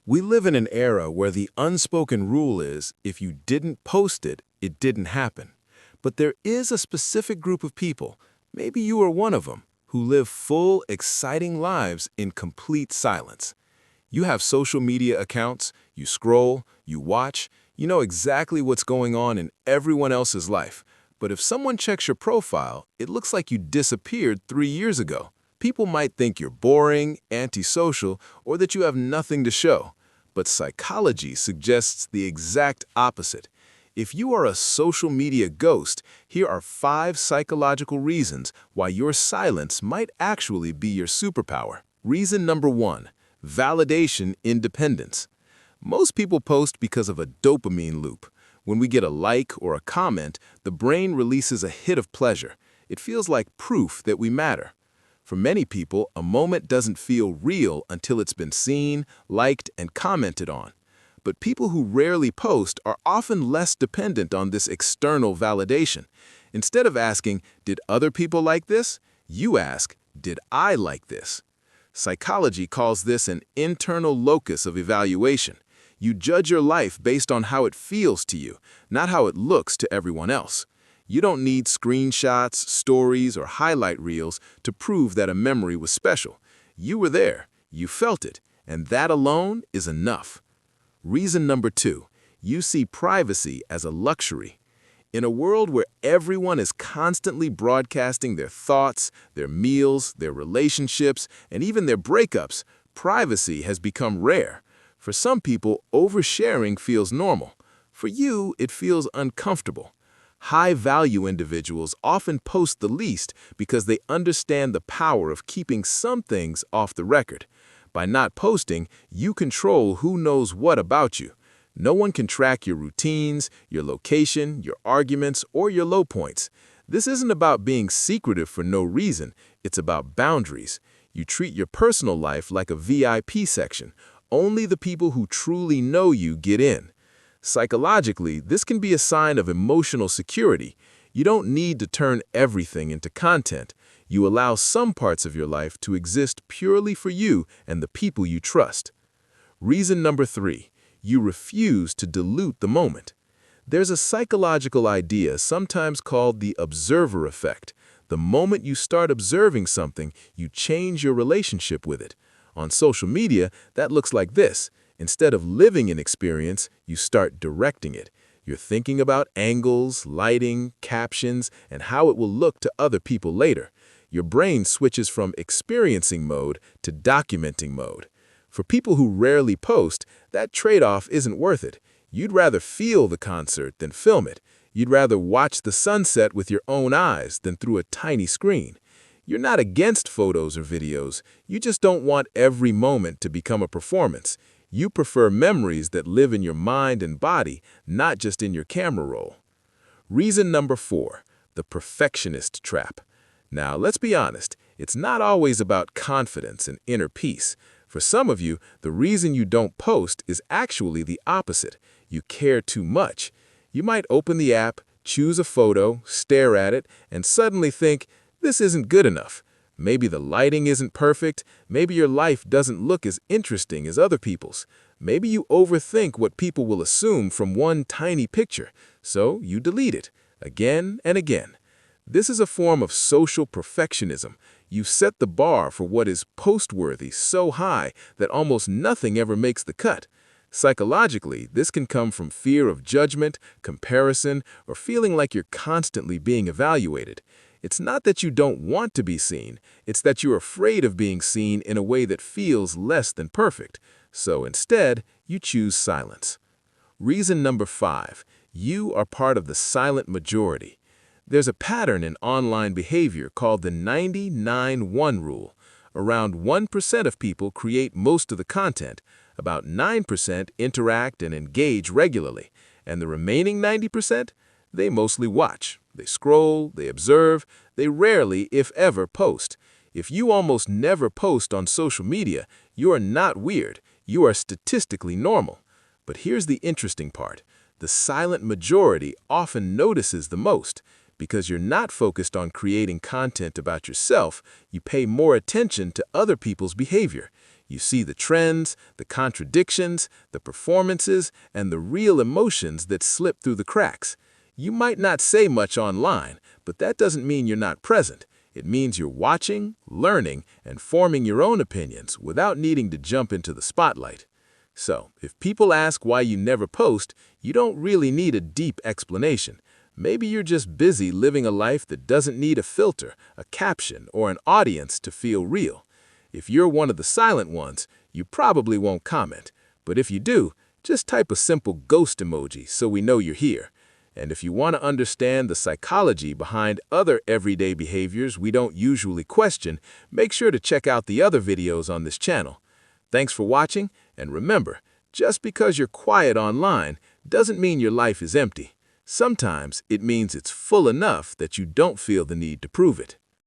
We live in an era where the unspoken rule is if you didn't post it, it didn't happen. But there is a specific group of people, maybe you are one of them, who live full, exciting lives in complete silence. You have social media accounts, you scroll, you watch, you know exactly what's going on in everyone else's life. But if someone checks your profile, it looks like you disappeared 3 years ago. People might think you're boring, antisocial, or that you have nothing to show. But psychology suggests the exact opposite. If you are a social media ghost, here are 5 psychological reasons why your silence might actually be your superpower. Reason number 1, validation independence. Most people post because of a dopamine loop. When we get a like or a comment, the brain releases a hit of pleasure. It feels like proof that we matter. For many people, a moment doesn't feel real until it's been seen, liked, and commented on. But people who rarely post are often less dependent on this external validation. Instead of asking, "Did other people like this?" you ask, "Did I like this?" Psychology calls this an internal locus of evaluation. You judge your life based on how it feels to you, not how it looks to everyone else. You don't need screenshots, stories, or highlight reels to prove that a memory was special. You were there, you felt it, and that alone is enough. Reason number 2, you see privacy as a luxury. In a world where everyone is constantly broadcasting their thoughts, their meals, their relationships, and even their breakups, privacy has become rare. For some people, oversharing feels normal. For you, it feels uncomfortable. High-value individuals often post the least because they understand the power of keeping some things off the record. By not posting, you control who knows what about you. No one can track your routines, your location, your arguments, or your low points. This isn't about being secretive for no reason. It's about boundaries. You treat your personal life like a VIP section. Only the people who truly know you get in. Psychologically, this can be a sign of emotional security. You don't need to turn everything into content. You allow some parts of your life to exist purely for you and the people you trust. Reason number 3, you refuse to dilute the moment. There's a psychological idea sometimes called the observer effect. The moment you start observing something, you change your relationship with it. On social media, that looks like this. Instead of living an experience, you start directing it. You're thinking about angles, lighting, captions, and how it will look to other people later. Your brain switches from experiencing mode to documenting mode. For people who rarely post, that trade-off isn't worth it. You'd rather feel the concert than film it. You'd rather watch the sunset with your own eyes than through a tiny screen. You're not against photos or videos. You just don't want every moment to become a performance. You prefer memories that live in your mind and body, not just in your camera roll. Reason number 4, the perfectionist trap. Now, let's be honest, it's not always about confidence and inner peace. For some of you, the reason you don't post is actually the opposite. You care too much. You might open the app, choose a photo, stare at it, and suddenly think, this isn't good enough. Maybe the lighting isn't perfect. Maybe your life doesn't look as interesting as other people's. Maybe you overthink what people will assume from one tiny picture, so you delete it again and again. This is a form of social perfectionism. You set the bar for what is post-worthy so high that almost nothing ever makes the cut. Psychologically, this can come from fear of judgment, comparison, or feeling like you're constantly being evaluated. It's not that you don't want to be seen, it's that you're afraid of being seen in a way that feels less than perfect. So instead, you choose silence. Reason number 5, you are part of the silent majority. There's a pattern in online behavior called the 99-1 rule. Around 1% of people create most of the content, about 9% interact and engage regularly, and the remaining 90%, they mostly watch. They scroll, they observe, they rarely, if ever, post. If you almost never post on social media, you are not weird. You are statistically normal. But here's the interesting part. The silent majority often notices the most. Because you're not focused on creating content about yourself, you pay more attention to other people's behavior. You see the trends, the contradictions, the performances, and the real emotions that slip through the cracks. You might not say much online, but that doesn't mean you're not present. It means you're watching, learning, and forming your own opinions without needing to jump into the spotlight. So, if people ask why you never post, you don't really need a deep explanation. Maybe you're just busy living a life that doesn't need a filter, a caption, or an audience to feel real. If you're one of the silent ones, you probably won't comment. But if you do, just type a simple ghost emoji so we know you're here. And if you want to understand the psychology behind other everyday behaviors we don't usually question, make sure to check out the other videos on this channel. Thanks for watching, and remember, just because you're quiet online doesn't mean your life is empty. Sometimes it means it's full enough that you don't feel the need to prove it.